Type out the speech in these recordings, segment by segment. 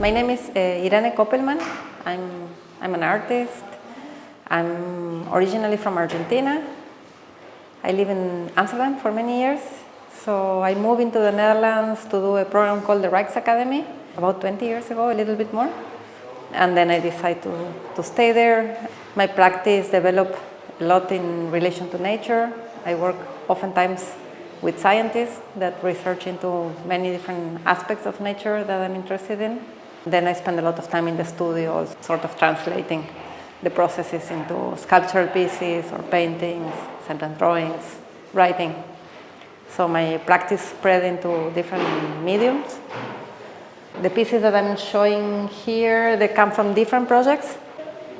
My name is Irene Kopelman. I'm an artist. I'm originally from Argentina. I live in Amsterdam for many years. So I moved into the Netherlands to do a program called the Rijksacademie about 20 years ago, a little bit more. And then I decided to stay there. My practice developed a lot in relation to nature. I work oftentimes with scientists that research into many different aspects of nature that I'm interested in. Then I spend a lot of time in the studio, sort of translating the processes into sculptural pieces or paintings, sometimes drawings, writing. So my practice spread into different mediums. The pieces that I'm showing here, they come from different projects.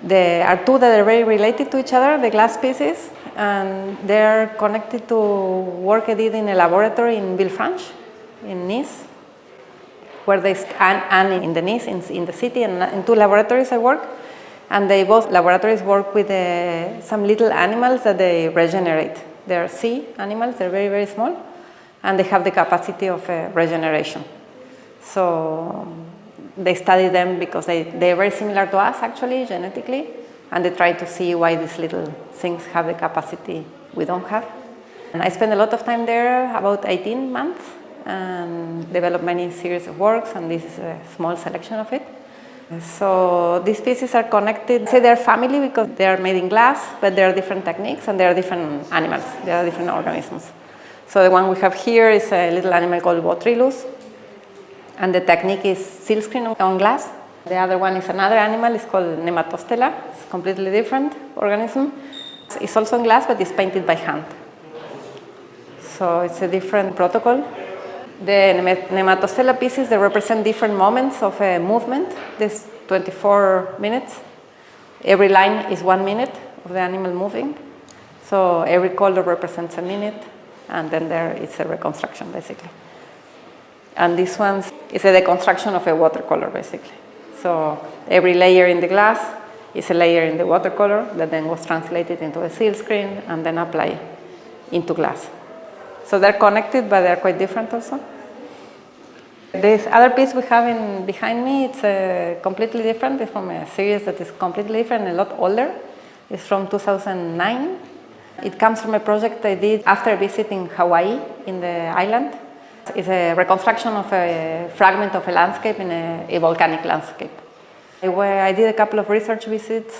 There are two that are very related to each other, the glass pieces, and they're connected to work I did in a laboratory in Villefranche, in Nice, where and in the Nice, in the city, and in two laboratories I work. And they both laboratories work with some little animals that they regenerate. They're sea animals, they're very, very small, and they have the capacity of regeneration. So they study them because they're very similar to us, actually, genetically, and they try to see why these little things have the capacity we don't have. And I spent a lot of time there, about 18 months, and developed many series of works, and this is a small selection of it. So these pieces are connected. Say they're family because they are made in glass, but there are different techniques and there are different animals, there are different organisms. So the one we have here is a little animal called Botryllus, and the technique is silkscreen on glass. The other one is another animal, it's called Nematostella. It's a completely different organism. It's also in glass, but it's painted by hand. So it's a different protocol. The Nematostella pieces, they represent different moments of a movement. There's 24 minutes. Every line is 1 minute of the animal moving. So every color represents a minute, and then there is a reconstruction, basically. And this one is a deconstruction of a watercolor, basically. So every layer in the glass is a layer in the watercolor that then was translated into a silkscreen and then applied into glass. So they're connected, but they're quite different also. This other piece we have behind me, it's completely different. It's from a series that is completely different, a lot older. It's from 2009. It comes from a project I did after visiting Hawaii in the island. It's a reconstruction of a fragment of a landscape in a volcanic landscape. Where I did a couple of research visits,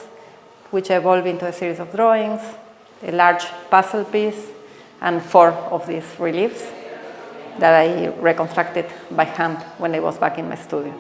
which evolved into a series of drawings, a large puzzle piece, and 4 of these reliefs that I reconstructed by hand when I was back in my studio.